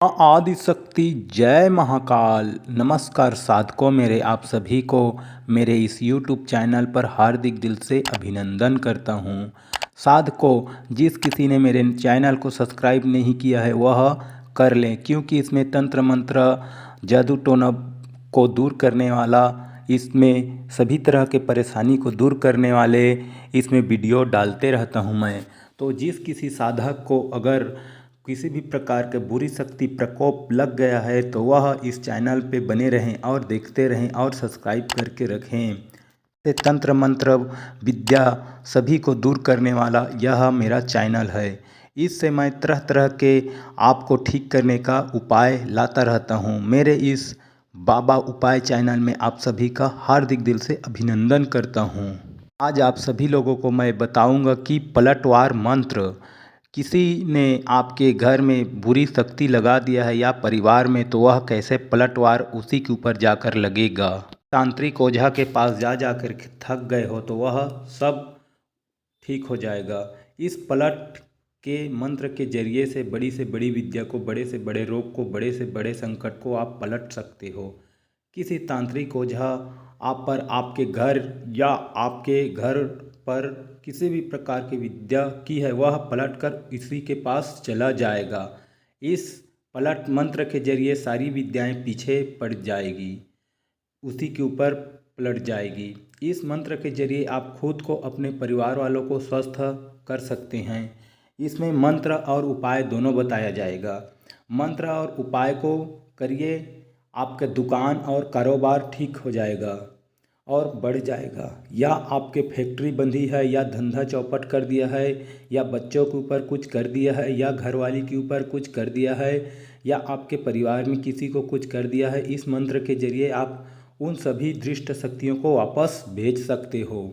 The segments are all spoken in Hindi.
माँ आदि शक्ति जय महाकाल। नमस्कार साधकों, मेरे आप सभी को मेरे इस YouTube चैनल पर हार्दिक दिल से अभिनंदन करता हूँ। साधकों, जिस किसी ने मेरे चैनल को सब्सक्राइब नहीं किया है वह कर लें, क्योंकि इसमें तंत्र मंत्र जादू टोना को दूर करने वाला, इसमें सभी तरह के परेशानी को दूर करने वाले इसमें वीडियो डालते रहता हूँ मैं। तो जिस किसी साधक को अगर किसी भी प्रकार के बुरी शक्ति प्रकोप लग गया है तो वह इस चैनल पे बने रहें और देखते रहें और सब्सक्राइब करके रखें। ये तंत्र मंत्र विद्या सभी को दूर करने वाला यह मेरा चैनल है। इससे मैं तरह तरह के आपको ठीक करने का उपाय लाता रहता हूँ। मेरे इस बाबा उपाय चैनल में आप सभी का हार्दिक दिल से अभिनंदन करता हूँ। आज आप सभी लोगों को मैं बताऊंगा कि पलटवार मंत्र, किसी ने आपके घर में बुरी शक्ति लगा दिया है या परिवार में, तो वह कैसे पलटवार उसी के ऊपर जाकर लगेगा। तांत्रिक ओझा के पास जा जाकर के थक गए हो तो वह सब ठीक हो जाएगा। इस पलट के मंत्र के जरिए से बड़ी विद्या को, बड़े से बड़े रोग को, बड़े से बड़े संकट को आप पलट सकते हो। किसी तांत्रिक ओझा आप पर, आपके घर या आपके घर पर किसी भी प्रकार की विद्या की है वह पलटकर इसी के पास चला जाएगा। इस पलट मंत्र के जरिए सारी विद्याएं पीछे पड़ जाएगी, उसी के ऊपर पलट जाएगी। इस मंत्र के जरिए आप खुद को, अपने परिवार वालों को स्वस्थ कर सकते हैं। इसमें मंत्र और उपाय दोनों बताया जाएगा। मंत्र और उपाय को करिए, आपका दुकान और कारोबार ठीक हो जाएगा और बढ़ जाएगा। या आपके फैक्ट्री बंधी है, या धंधा चौपट कर दिया है, या बच्चों के ऊपर कुछ कर दिया है, या घरवाली के ऊपर कुछ कर दिया है, या आपके परिवार में किसी को कुछ कर दिया है, इस मंत्र के जरिए आप उन सभी दृष्ट शक्तियों को वापस भेज सकते हो।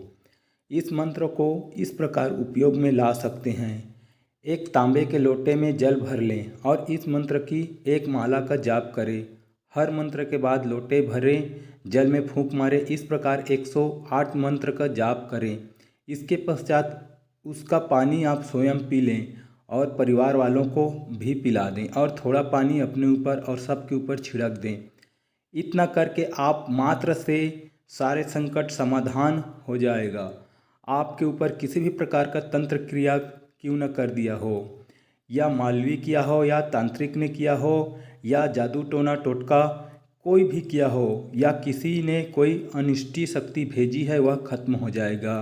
इस मंत्र को इस प्रकार उपयोग में ला सकते हैं। एक तांबे के लोटे में जल भर लें और इस मंत्र की एक माला का जाप करें। हर मंत्र के बाद लोटे भरें, जल में फूंक मारें। इस प्रकार 108 मंत्र का जाप करें। इसके पश्चात उसका पानी आप स्वयं पी लें और परिवार वालों को भी पिला दें, और थोड़ा पानी अपने ऊपर और सबके ऊपर छिड़क दें। इतना करके आप मात्र से सारे संकट समाधान हो जाएगा। आपके ऊपर किसी भी प्रकार का तंत्र क्रिया क्यों न कर दिया हो, या मालवी किया हो, या तांत्रिक ने किया हो, या जादू टोना टोटका कोई भी किया हो, या किसी ने कोई अनिष्टी शक्ति भेजी है, वह खत्म हो जाएगा।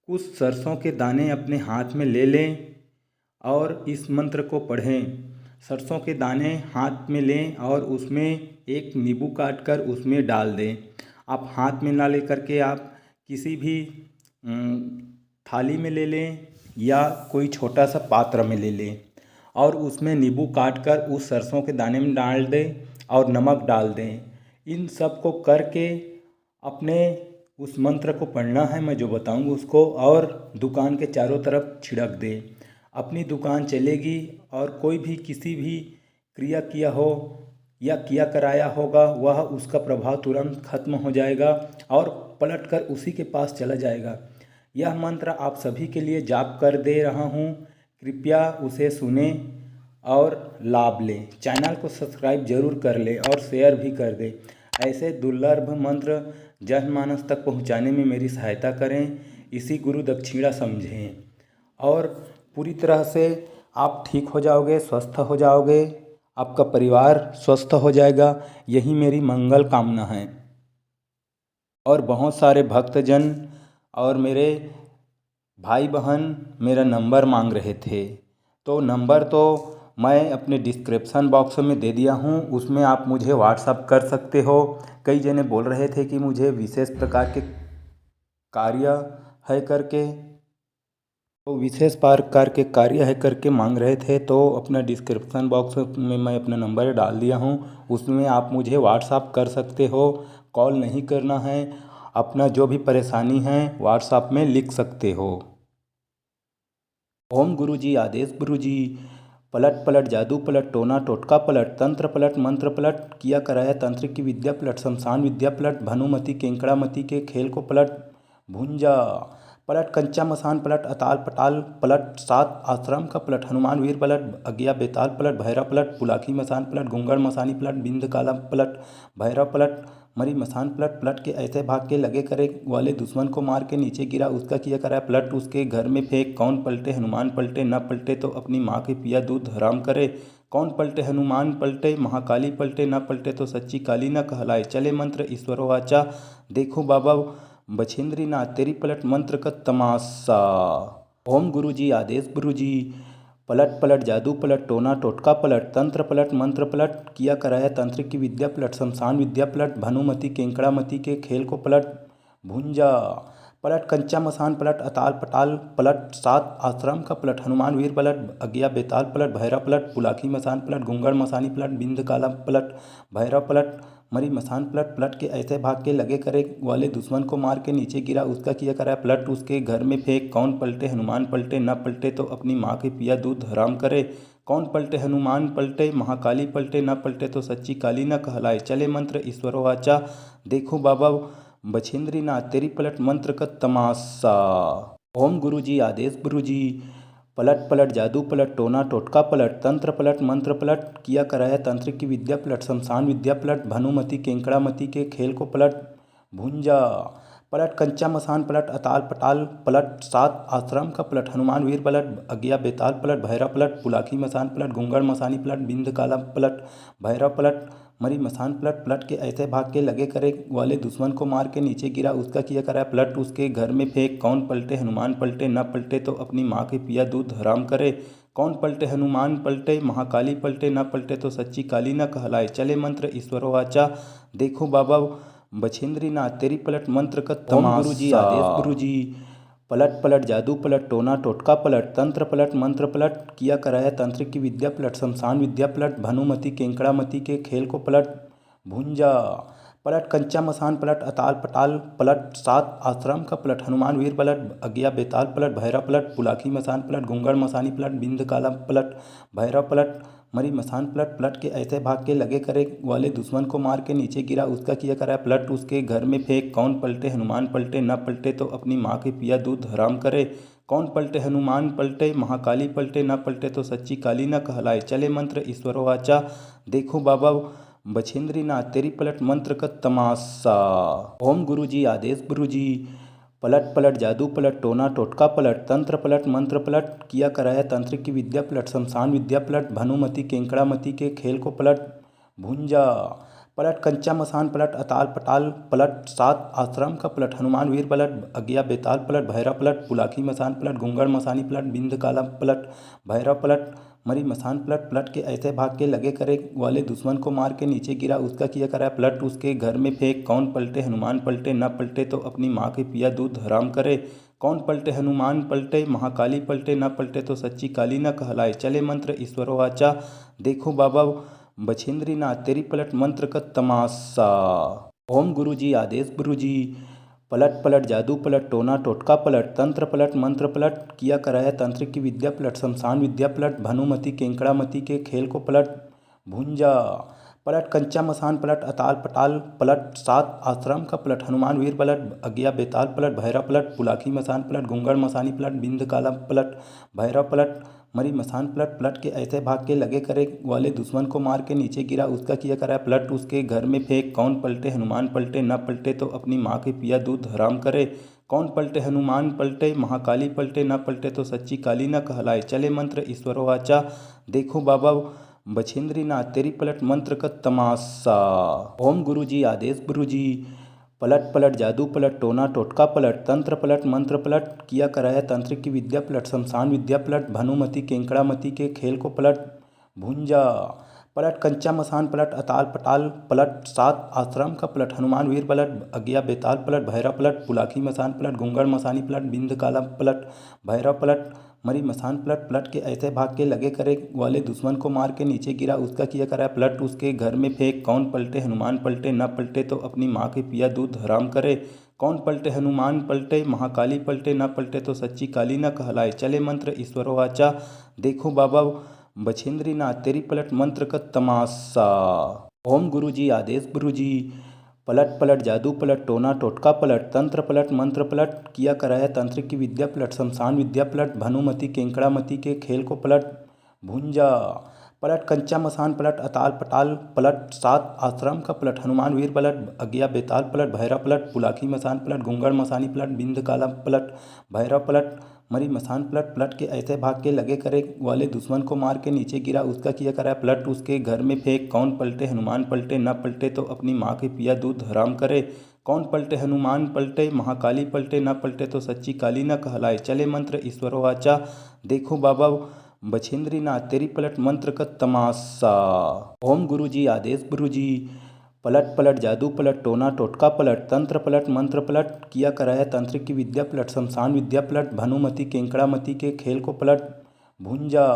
कुछ सरसों के दाने अपने हाथ में ले लें और इस मंत्र को पढ़ें। सरसों के दाने हाथ में लें और उसमें एक नींबू काट कर उसमें डाल दें। आप हाथ में ना ले करके आप किसी भी थाली में ले लें या कोई छोटा सा पात्र में ले लें, और उसमें नींबू काट कर उस सरसों के दाने में डाल दें और नमक डाल दें। इन सब को करके अपने उस मंत्र को पढ़ना है, मैं जो बताऊंगा उसको, और दुकान के चारों तरफ छिड़क दें। अपनी दुकान चलेगी, और कोई भी किसी भी क्रिया किया हो या किया कराया होगा वह उसका प्रभाव तुरंत खत्म हो जाएगा और पलटकर उसी के पास चला जाएगा। यह मंत्र आप सभी के लिए जाप कर दे रहा हूँ, कृपया उसे सुने और लाभ लें। चैनल को सब्सक्राइब जरूर कर लें और शेयर भी कर दें। ऐसे दुर्लभ मंत्र जनमानस तक पहुँचाने में मेरी सहायता करें, इसी गुरु दक्षिणा समझें, और पूरी तरह से आप ठीक हो जाओगे, स्वस्थ हो जाओगे, आपका परिवार स्वस्थ हो जाएगा। यही मेरी मंगल कामना है। और बहुत सारे भक्तजन और मेरे भाई बहन मेरा नंबर मांग रहे थे, तो नंबर तो मैं अपने डिस्क्रिप्शन बॉक्स में दे दिया हूँ, उसमें आप मुझे व्हाट्सअप कर सकते हो। कई जने बोल रहे थे कि मुझे विशेष प्रकार के कार्य है करके, तो विशेष प्रकार के कार्य है करके मांग रहे थे, तो अपना डिस्क्रिप्शन बॉक्स में मैं अपना नंबर डाल दिया हूँ, उसमें आप मुझे व्हाट्सअप कर सकते हो। कॉल नहीं करना है, अपना जो भी परेशानी है व्हाट्सअप में लिख सकते हो। ओम गुरुजी, आदेश गुरुजी। पलट पलट, जादू पलट, टोना टोटका पलट, तंत्र पलट, मंत्र पलट, किया कराया तांत्रिक की विद्या पलट, शमशान विद्या पलट, भानुमति केंकड़ामति के खेल को पलट, भुंजा पलट कंचा मसान पलट अताल पटाल पलट सात आश्रम का पलट हनुमान वीर पलट अज्ञा बेताल पलट भैरव पलट पुलाखी मसान पलट गुंगड़ मसानी पलट बिंद काला पलट भैरव पलट मरी मसान पलट पलट के ऐसे भाग के लगे करे वाले दुश्मन को मार के नीचे गिरा उसका किया करा पलट उसके घर में फेंक कौन पलटे हनुमान पलटे न पलटे तो अपनी माँ के पिया दूध हराम करे कौन पलटे हनुमान पलटे महाकाली पलटे न पलटे तो सच्ची काली न कहलाए चले मंत्र ईश्वरो वाचा देखो बाबा बछेंद्री नाथ तेरी पलट मंत्र का तमाशा। ओम गुरु जी आदेश गुरु जी पलट पलट जादू पलट टोना टोटका पलट तंत्र पलट मंत्र पलट किया कराया तंत्र की विद्या पलट शमशान विद्या पलट भानुमति केंकड़ामती के खेल को पलट भुंजा पलट कंचा मसान पलट अताल पटाल पलट सात आश्रम का पलट हनुमान वीर पलट अज्ञा बेताल पलट भैरव पलट पुलाखी मसान पलट गुंगड़ मसानी पलट बिंद काला पलट भैरव पलट मरी मसान पलट पलट के ऐसे भाग के लगे करे वाले दुश्मन को मार के नीचे गिरा उसका किया करा पलट उसके घर में फेंक कौन पलटे हनुमान पलटे न पलटे तो अपनी माँ के पिया दूध हराम करे कौन पलटे हनुमान पलटे महाकाली पलटे न पलटे तो सच्ची काली न कहलाए चले मंत्र ईश्वरो वाचा देखो बाबा बछेंद्री नाथ तेरी पलट मंत्र का तमाशा। ओम गुरु जी आदेश गुरु जी पलट पलट जादू पलट टोना टोटका पलट तंत्र पलट मंत्र पलट किया कराया तंत्र की विद्या पलट शमशान विद्या पलट भानुमति केंकड़ामती के खेल को पलट भुंजा पलट कंचा मसान पलट अताल पटाल पलट सात आश्रम का पलट हनुमान वीर पलट अज्ञा बेताल पलट भैरव पलट पुलाखी मसान पलट गुंगड़ मसानी पलट बिंद काला पलट भैरव पलट मरी मसान पलट पलट के ऐसे भाग के लगे करे वाले दुश्मन को मार के नीचे गिरा उसका किया करा पलट उसके घर में फेंक कौन पलटे हनुमान पलटे न पलटे तो अपनी माँ के पिया दूध हराम करे कौन पलटे हनुमान पलटे महाकाली पलटे न पलटे तो सच्ची काली न कहलाए चले मंत्र ईश्वरो वाचा देखो बाबा बछेंद्री नाथ तेरी पलट मंत्र का तमाशा। गुरु जी आदेश गुरु जी पलट पलट जादू पलट टोना टोटका पलट तंत्र पलट मंत्र पलट किया कराया तंत्र की विद्या पलट शमशान विद्या पलट भानुमति केंकड़ामती के खेल को पलट भुंजा पलट कंचा मसान पलट अताल पटाल पलट सात आश्रम का पलट हनुमान वीर पलट अज्ञा बेताल पलट भैरव पलट पुलाखी मसान पलट गुंगड़ मसानी पलट बिंद काला पलट भैरव पलट मरी मसान पलट पलट के ऐसे भाग के लगे करे वाले दुश्मन को मार के नीचे गिरा उसका किया करा पलट उसके घर में फेंक कौन पलटे हनुमान पलटे न पलटे तो अपनी माँ के पिया दूध हराम करे कौन पलटे हनुमान पलटे महाकाली पलटे न पलटे तो सच्ची काली न कहलाए चले मंत्र ईश्वरो वाचा देखो बाबा बछेंद्री नाथ तेरी पलट मंत्र का तमाशा। ओम गुरु जी आदेश गुरु जी पलट पलट जादू पलट टोना टोटका पलट तंत्र पलट मंत्र पलट किया कराया तंत्र की विद्या पलट शमशान विद्या पलट भानुमति केंकड़ामती के खेल को पलट भुंजा पलट कंचा मसान पलट अताल पटाल पलट सात आश्रम का पलट हनुमान वीर पलट अज्ञा बेताल पलट भैरव पलट पुलाखी मसान पलट गुंगड़ मसानी पलट बिंद काला पलट भैरव पलट मरी मसान पलट पलट के ऐसे भाग के लगे करे वाले दुश्मन को मार के नीचे गिरा उसका किया करा पलट उसके घर में फेंक कौन पलटे हनुमान पलटे न पलटे तो अपनी माँ के पिया दूध हराम करे कौन पलटे हनुमान पलटे महाकाली पलटे न पलटे तो सच्ची काली न कहलाए चले मंत्र ईश्वरो वाचा देखो बाबा बछेंद्री नाथ तेरी पलट मंत्र का तमाशा। ओम गुरु जी आदेश गुरु जी पलट पलट जादू पलट टोना टोटका पलट तंत्र पलट मंत्र पलट किया कराया तंत्र की विद्या पलट शमशान विद्या पलट भानुमति केंकड़ामती के खेल को पलट भुंजा पलट कंचा मसान पलट अताल पटाल पलट सात आश्रम का पलट हनुमान वीर पलट अज्ञा बेताल पलट भैरव पलट पुलाखी मसान पलट गुंगड़ मसानी पलट बिंद काला पलट भैरव पलट मरी मसान पलट पलट के ऐसे भाग के लगे करे वाले दुश्मन को मार के नीचे गिरा उसका किया करा पलट उसके घर में फेंक कौन पलटे हनुमान पलटे न पलटे तो अपनी माँ के पिया दूध हराम करे कौन पलटे हनुमान पलटे महाकाली पलटे न पलटे तो सच्ची काली न कहलाए चले मंत्र ईश्वरो वाचा देखो बाबा बछेंद्री नाथ तेरी पलट मंत्र का तमाशा। ओम गुरु जी आदेश गुरु जी पलट पलट जादू पलट टोना टोटका पलट तंत्र पलट मंत्र पलट किया कराया तंत्र की विद्या पलट शमशान विद्या पलट भानुमति केंकड़ामती के खेल को पलट भुंजा पलट कंचा मसान पलट अताल पटाल पलट सात आश्रम का पलट हनुमान वीर पलट अज्ञा बेताल पलट भैरव पलट पुलाखी मसान पलट गुंगड़ मसानी पलट बिंद काला पलट भैरव पलट मरी मसान पलट पलट के ऐसे भाग के लगे करे वाले दुश्मन को मार के नीचे गिरा उसका किया करा पलट उसके घर में फेंक कौन पलटे हनुमान पलटे न पलटे तो अपनी माँ के पिया दूध हराम करे कौन पलटे हनुमान पलटे महाकाली पलटे न पलटे तो सच्ची काली न कहलाए चले मंत्र ईश्वरो वाचा देखो बाबा बछेंद्री नाथ तेरी पलट मंत्र का तमाशा। ओम गुरु जी आदेश गुरु जी पलट पलट जादू पलट टोना टोटका पलट तंत्र पलट मंत्र पलट किया कराया तांत्रिक की विद्या पलट शमशान विद्या पलट भानुमति केंकड़ामती के खेल को पलट भुंजा पलट कंचा मसान पलट अताल पटाल पलट सात आश्रम का पलट हनुमान वीर पलट अज्ञा बेताल पलट भैरव पलट पुलाखी मसान पलट गुंगड़ मसानी पलट बिंद काला पलट भैरव पलट मरी मसान पलट पलट के ऐसे भाग के लगे करे वाले दुश्मन को मार के नीचे गिरा उसका किया करा पलट उसके घर में फेंक कौन पलटे हनुमान पलटे न पलटे तो अपनी माँ के पिया दूध हराम करे कौन पलटे हनुमान पलटे महाकाली पलटे न पलटे तो सच्ची काली न कहलाए चले मंत्र ईश्वरो वाचा देखो बाबा बछेंद्री नाथ तेरी पलट मंत्र का तमाशा। ओम गुरु जी आदेश गुरु जी पलट पलट जादू पलट टोना टोटका पलट तंत्र पलट मंत्र पलट किया कराया तांत्रिक की विद्या पलट शमशान विद्या पलट भानुमति केंकड़ामती के खेल को पलट भुंजा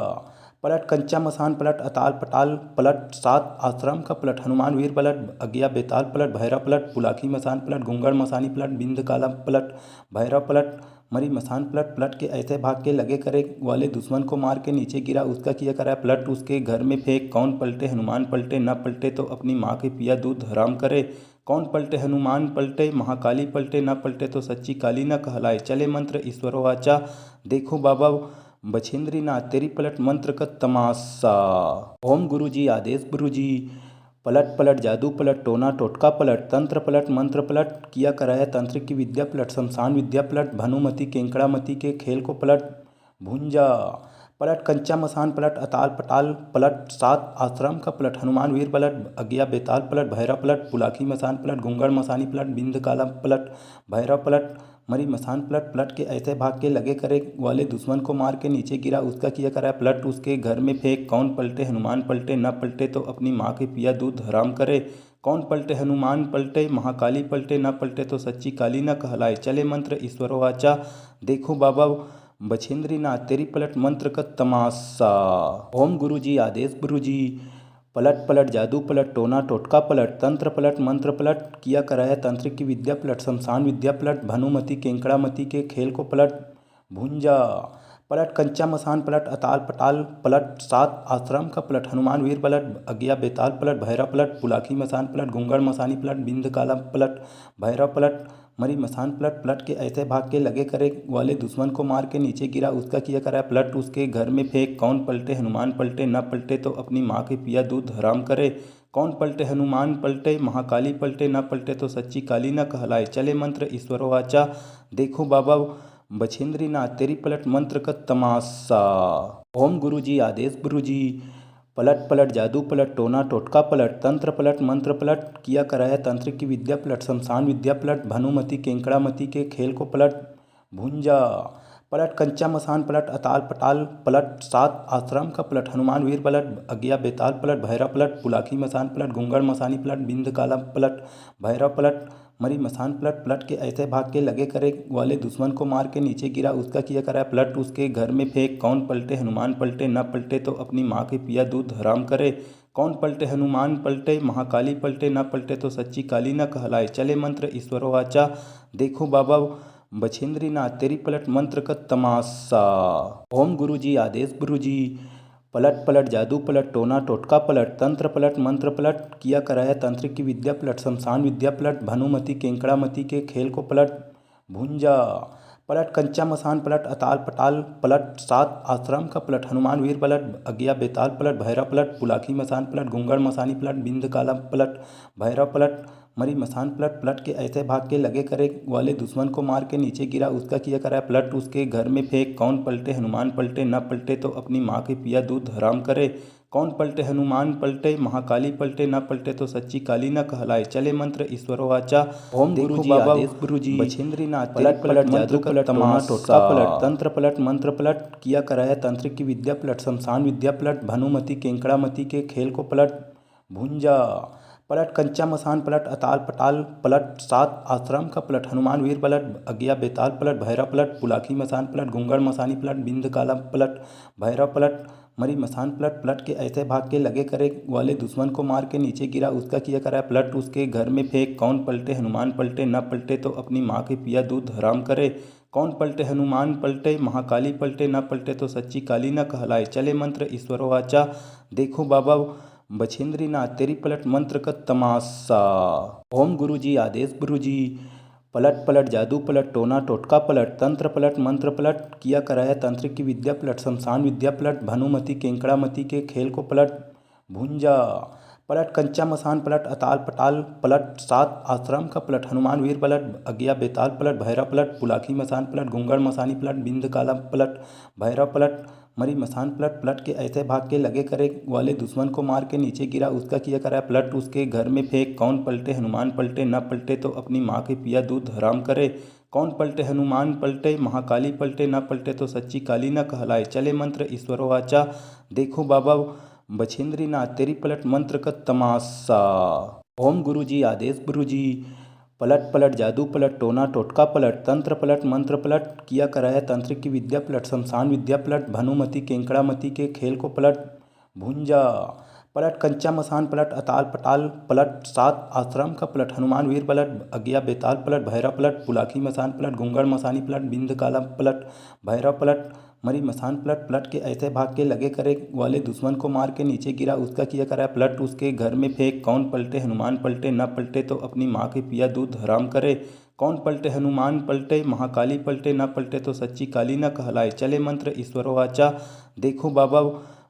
पलट कंचा मसान पलट अताल पटाल पलट सात आश्रम का पलट हनुमान वीर पलट अज्ञा बेताल पलट भैरव पलट पुलाखी मसान पलट गुंगड़ मसानी पलट बिंद काला पलट भैरव पलट मरी मसान पलट पलट के ऐसे भाग के लगे करे वाले दुश्मन को मार के नीचे गिरा उसका किया करा पलट उसके घर में फेंक कौन पलटे हनुमान पलटे न पलटे तो अपनी माँ के पिया दूध हराम करे कौन पलटे हनुमान पलटे महाकाली पलटे न पलटे तो सच्ची काली न कहलाए चले मंत्र ईश्वरो वाचा देखो बाबा बछेंद्री नाथ तेरी पलट मंत्र का तमाशा। ओम गुरु जी आदेश गुरु जी पलट पलट जादू पलट टोना टोटका पलट तंत्र पलट मंत्र पलट किया कराया तांत्रिक की विद्या पलट शमशान विद्या पलट भानुमति केंकड़ामती के खेल को पलट भुंजा पलट कंचा मसान पलट अताल पटाल पलट सात आश्रम का पलट हनुमान वीर पलट अज्ञा बेताल पलट भैरव पलट पुलाखी मसान पलट गुंगड़ मसानी पलट बिंद काला पलट भैरव पलट मरी मसान पलट पलट के ऐसे भाग के लगे करे वाले दुश्मन को मार के नीचे गिरा उसका किया करा पलट उसके घर में फेंक कौन पलटे हनुमान पलटे न पलटे तो अपनी माँ के पिया दूध हराम करे कौन पलटे हनुमान पलटे महाकाली पलटे न पलटे तो सच्ची काली न कहलाए चले मंत्र ईश्वरो वाचा देखो बाबा बछेंद्री नाथ तेरी पलट मंत्र का तमाशा। ओम गुरु जी आदेश गुरु जी पलट पलट जादू पलट टोना टोटका पलट तंत्र पलट मंत्र पलट किया कराया तांत्रिक की विद्या पलट शमशान विद्या पलट भानुमति केंकड़ामती के खेल को पलट भुंजा पलट कंचा मसान पलट अताल पटाल पलट सात आश्रम का पलट हनुमान वीर पलट अज्ञा बेताल पलट भैरव पलट पुलाखी मसान पलट गुंगड़ मसानी पलट बिंद काला पलट भैरव पलट मरी मसान पलट पलट के ऐसे भाग के लगे करे वाले दुश्मन को मार के नीचे गिरा उसका किया करा पलट उसके घर में फेंक कौन पलटे हनुमान पलटे न पलटे तो अपनी माँ के पिया दूध हराम करे कौन पलटे हनुमान पलटे महाकाली पलटे न पलटे तो सच्ची काली न कहलाए चले मंत्र ईश्वरो वाचा देखो बाबा बछेंद्री नाथ तेरी पलट मंत्र का तमाशा। ओम गुरु जी आदेश गुरु जी पलट पलट जादू पलट टोना टोटका पलट तंत्र पलट मंत्र पलट किया कराया तांत्रिक की विद्या पलट शमशान विद्या पलट भानुमति केंकड़ामती के खेल को पलट भुंजा पलट कंचा मसान पलट अताल पटाल पलट सात आश्रम का पलट हनुमान वीर पलट अज्ञा बेताल पलट भैरव पलट पुलाखी मसान पलट गुंगड़ मसानी पलट बिंद काला पलट भैरव पलट मरी मसान पलट पलट के ऐसे भाग के लगे करे वाले दुश्मन को मार के नीचे गिरा उसका किया करा पलट उसके घर में फेंक कौन पलटे हनुमान पलटे न पलटे तो अपनी माँ के पिया दूध हराम करे कौन पलटे हनुमान पलटे महाकाली पलटे न पलटे तो सच्ची काली न कहलाए चले मंत्र ईश्वरो वाचा देखो बाबा बछेंद्री नाथ तेरी पलट मंत्र का तमाशा। ओम गुरु जी आदेश गुरु जी पलट पलट जादू पलट टोना टोटका पलट तंत्र पलट मंत्र पलट किया कराया तांत्रिक की विद्या पलट शमशान विद्या पलट भानुमति केंकड़ामती के खेल को पलट भुंजा पलट कंचा मसान पलट अताल पटाल पलट सात आश्रम का पलट हनुमान वीर पलट अज्ञा बेताल पलट भैरव पलट पुलाखी मसान पलट गुंगड़ मसानी पलट बिंद काला पलट भैरव पलट मरी मसान पलट पलट के ऐसे भाग के लगे करे वाले दुश्मन को मार के नीचे गिरा उसका किया करा पलट उसके घर में फेंक कौन पलटे हनुमान पलटे न पलटे तो अपनी माँ के पिया दूध हराम करे कौन पलटे हनुमान पलटे महाकाली पलटे न पलटे तो सच्ची काली न कहलाए चले मंत्र ईश्वरो वाचा ओम गुरु जी आदेश गुरु जी बछेंद्री नाथ पलट पलट जादू पलट टोना टोटका पलट तंत्र पलट मंत्र पलट किया कराया तांत्रिक की विद्या पलट शमशान विद्या पलट भानुमति केंकड़ामती के खेल को पलट भुंजा पलट कंचा मसान पलट अताल पटाल पलट सात आश्रम का पलट हनुमान वीर पलट अज्ञा बेताल पलट भैरव पलट पुलाखी मसान पलट गुंगड़ मसानी पलट बिंद काला पलट भैरव पलट मरी मसान पलट पलट के ऐसे भाग के लगे करे वाले दुश्मन को मार के नीचे गिरा उसका किया करा पलट उसके घर में फेंक कौन पलटे हनुमान पलटे न पलटे तो अपनी माँ के पिया दूध हराम करे कौन पलटे हनुमान पलटे महाकाली पलटे न पलटे तो सच्ची काली न कहलाए चले मंत्र ईश्वरो वाचा देखो बाबा बछेंद्री नाथ तेरी पलट मंत्र का तमाशा। ओम गुरु जी आदेश गुरु जी। पलट पलट जादू पलट टोना टोटका पलट तंत्र पलट मंत्र पलट किया कराया तंत्र की विद्या पलट शमशान विद्या पलट भानुमति केंकड़ामति के खेल को पलट भुंजा। पलट कंचा मसान पलट अताल पटाल पलट सात आश्रम का पलट हनुमान वीर पलट अज्ञा बेताल पलट भैरव पलट पुलाखी मसान पलट गुंगड़ मसानी पलट बिंद काला पलट भैरव पलट मरी मसान पलट पलट के ऐसे भाग के लगे करे वाले दुश्मन को मार के नीचे गिरा उसका किया कराया पलट उसके घर में फेंक कौन पलटे हनुमान पलटे न पलटे तो अपनी माँ के पिया दूध हराम करे। कौन पलटे हनुमान पलटे महाकाली पलटे न पलटे तो सच्ची काली न कहलाए। चले मंत्र ईश्वरो वाचा देखो बाबा बछेंद्री नाथ तेरी पलट मंत्र का तमाशा। ओम गुरु जी आदेश गुरु जी। पलट पलट जादू पलट टोना टोटका पलट तंत्र पलट मंत्र पलट किया कराया तंत्र की विद्या पलट शमशान विद्या पलट भानुमति केंकड़ामति के खेल को पलट भुंजा। पलट कंचा मसान पलट अताल पटाल पलट सात आश्रम का पलट हनुमान वीर पलट अज्ञा बेताल पलट भैरव पलट पुलाखी मसान पलट गुंगड़ मसानी पलट बिंद काला पलट भैरव पलट मरी मसान पलट पलट के ऐसे भाग के लगे करे वाले दुश्मन को मार के नीचे गिरा उसका किया कराया पलट उसके घर में फेंक कौन पलटे हनुमान पलटे न पलटे तो अपनी माँ के पिया दूध हराम करे। कौन पलटे हनुमान पलटे महाकाली पलटे न पलटे तो सच्ची काली न कहलाए। चले मंत्र ईश्वरो वाचा देखो बाबा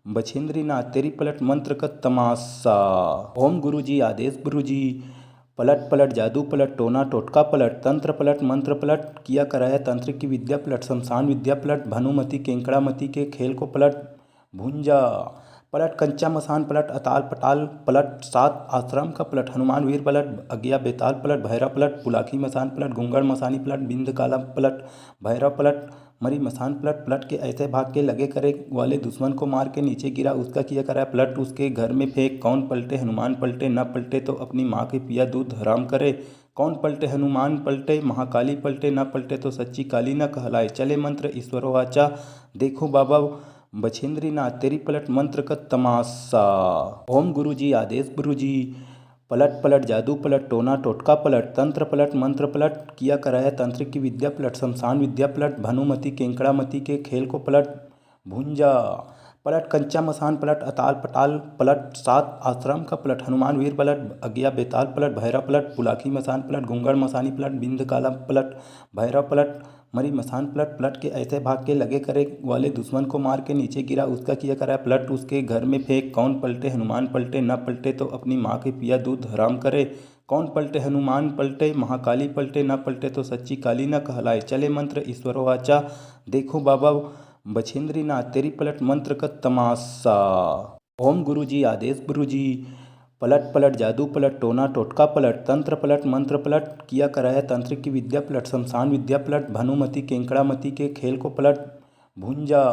बछेंद्री नाथ तेरी पलट मंत्र का तमाशा। ओम गुरु जी आदेश गुरु जी। पलट पलट जादू पलट टोना टोटका पलट तंत्र पलट मंत्र पलट किया कराया तंत्र की विद्या पलट शमशान विद्या पलट भानुमति केंकड़ामति के खेल को पलट भुंजा। पलट कंचा मसान पलट अताल पटाल पलट सात आश्रम का पलट हनुमान वीर पलट अज्ञा बेताल पलट भैरव पलट पुलाखी मसान पलट गुंगड़ मसानी पलट बिंद काला पलट भैरव पलट मरी मसान पलट पलट के ऐसे भाग के लगे करे वाले दुश्मन को मार के नीचे गिरा उसका किया कराया पलट उसके घर में फेंक कौन पलटे हनुमान पलटे न पलटे तो अपनी माँ के पिया दूध हराम करे। कौन पलटे हनुमान पलटे महाकाली पलटे न पलटे तो सच्ची काली न कहलाए। चले मंत्र ईश्वरो वाचा देखो बाबा बछेंद्री नाथ तेरी पलट मंत्र का तमाशा। ओम गुरु जी आदेश गुरु जी। पलट पलट जादू पलट टोना टोटका पलट तंत्र पलट मंत्र पलट किया कराया तंत्र की विद्या पलट शमशान विद्या पलट भानुमति केंकड़ामति के खेल को पलट भुंजा। पलट कंचा मसान पलट अताल पटाल पलट सात आश्रम का पलट हनुमान वीर पलट अज्ञा बेताल पलट भैरव पलट पुलाखी मसान पलट गुंगड़ मसानी पलट बिंद काला पलट भैरव पलट मरी मसान पलट पलट के ऐसे भाग के लगे करे वाले दुश्मन को मार के नीचे गिरा उसका किया कराया पलट उसके घर में फेंक कौन पलटे हनुमान पलटे न पलटे तो अपनी माँ के पिया दूध हराम करे। कौन पलटे हनुमान पलटे महाकाली पलटे न पलटे तो सच्ची काली न कहलाए। चले मंत्र ईश्वरो वाचा देखो बाबा बछेंद्री नाथ तेरी पलट मंत्र का तमाशा। ओम गुरु जी आदेश गुरु जी। पलट पलट जादू पलट टोना टोटका पलट तंत्र पलट मंत्र पलट किया कराया तंत्र की विद्या पलट शमशान विद्या पलट भानुमति केंकड़ामति के खेल को पलट भुंजा।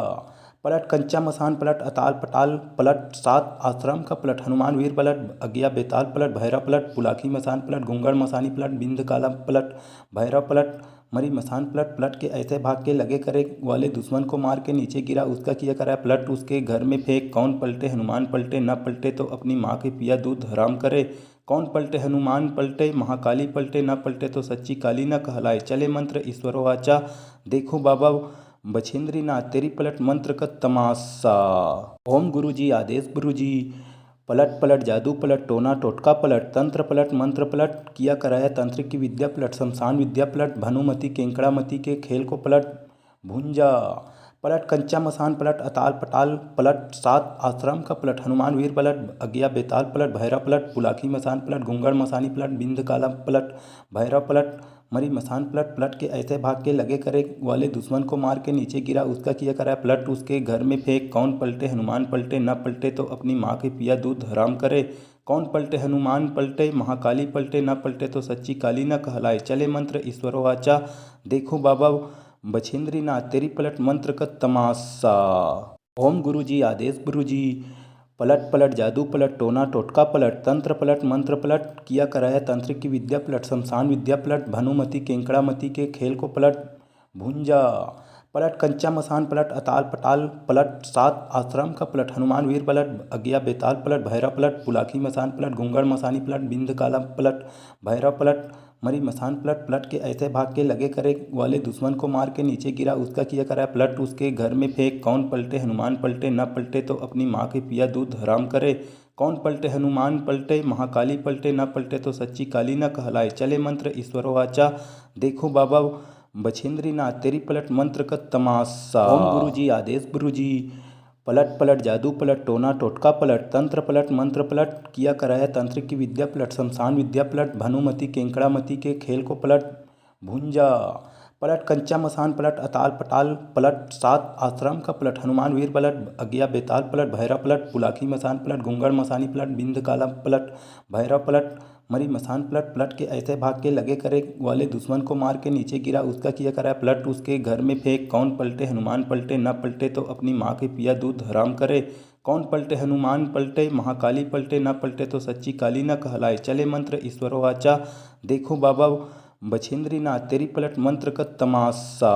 पलट कंचा मसान पलट अताल पटाल पलट सात आश्रम का पलट हनुमान वीर पलट अज्ञा बेताल पलट भैरव पलट पुलाखी मसान पलट गुंगड़ मसानी पलट बिंद काला पलट भैरव पलट मरी मसान पलट पलट के ऐसे भाग के लगे करे वाले दुश्मन को मार के नीचे गिरा उसका किया कराया पलट उसके घर में फेंक कौन पलटे हनुमान पलटे न पलटे तो अपनी माँ के पिया दूध हराम करे। कौन पलटे हनुमान पलटे महाकाली पलटे न पलटे तो सच्ची काली न कहलाए। चले मंत्र ईश्वरो वाचा देखो बाबा बछेंद्री नाथ तेरी पलट मंत्र का तमाशा। ओम गुरु जी आदेश गुरु जी। पलट पलट जादू पलट टोना टोटका पलट तंत्र पलट मंत्र पलट किया कराया तंत्र की विद्या पलट शमशान विद्या पलट भानुमति केंकड़ामति के खेल को पलट भुंजा। पलट कंचा मसान पलट अताल पटाल पलट सात आश्रम का पलट हनुमान वीर पलट अज्ञा बेताल पलट भैरव पलट पुलाखी मसान पलट गुंगड़ मसानी पलट बिंद काला पलट भैरव पलट मरी मसान पलट पलट के ऐसे भाग के लगे करे वाले दुश्मन को मार के नीचे गिरा उसका किया कराया पलट उसके घर में फेंक कौन पलटे हनुमान पलटे न पलटे तो अपनी माँ के पिया दूध हराम करे। कौन पलटे हनुमान पलटे महाकाली पलटे न पलटे तो सच्ची काली न कहलाए। चले मंत्र ईश्वरो वाचा देखो बाबा बछेंद्री नाथ तेरी पलट मंत्र का तमाशा। ओम गुरु जी आदेश गुरु जी। पलट पलट जादू पलट टोना टोटका पलट तंत्र पलट मंत्र पलट किया कराया तंत्र की विद्या पलट शमशान विद्या पलट भानुमति केंकड़ामति के खेल को पलट भुंजा। पलट कंचा मसान पलट अताल पटाल पलट सात आश्रम का पलट हनुमान वीर पलट अज्ञा बेताल पलट भैरव पलट पुलाखी मसान पलट गुंगड़ मसानी पलट बिंद काला पलट भैरव पलट मरी मसान पलट पलट के ऐसे भाग के लगे करे वाले दुश्मन को मार के नीचे गिरा उसका किया कराया पलट उसके घर में फेंक कौन पलटे हनुमान पलटे न पलटे तो अपनी माँ के पिया दूध हराम करे। कौन पलटे हनुमान पलटे, महाकाली पलटे, न पलटे तो सच्ची काली न कहलाए। चले मंत्र ईश्वरो वाचा, देखो बाबा बछेंद्री नाथ तेरी पलट मंत्र का तमाशा। ओम गुरुजी आदेश गुरुजी, पलट पलट जादू पलट, टोना टोटका पलट, तंत्र पलट मंत्र पलट, किया कराया तंत्र की विद्या पलट, शमशान विद्या पलट, भानुमति केंकड़ामति के खेल को पलट, भुंजा पलट, कंचा मसान पलट, अताल पटाल पलट, सात आश्रम का पलट, हनुमान वीर पलट, अज्ञा बेताल पलट, भैरव पलट, पुलाखी मसान पलट, घुंगड़ मसानी पलट, बिंद काला पलट, भैरव पलट, मरी मसान पलट। पलट के ऐसे भाग के लगे करे वाले दुश्मन को मार के नीचे गिरा, उसका किया कराया पलट, उसके घर में फेंक। कौन पलटे हनुमान पलटे, न पलटे तो अपनी माँ के पिया दूध हराम करे। कौन पलटे हनुमान पलटे, महाकाली पलटे, न पलटे तो सच्ची काली न कहलाए। चले मंत्र ईश्वरो वाचा, देखो बाबा बछेंद्री नाथ तेरी पलट मंत्र का तमाशा।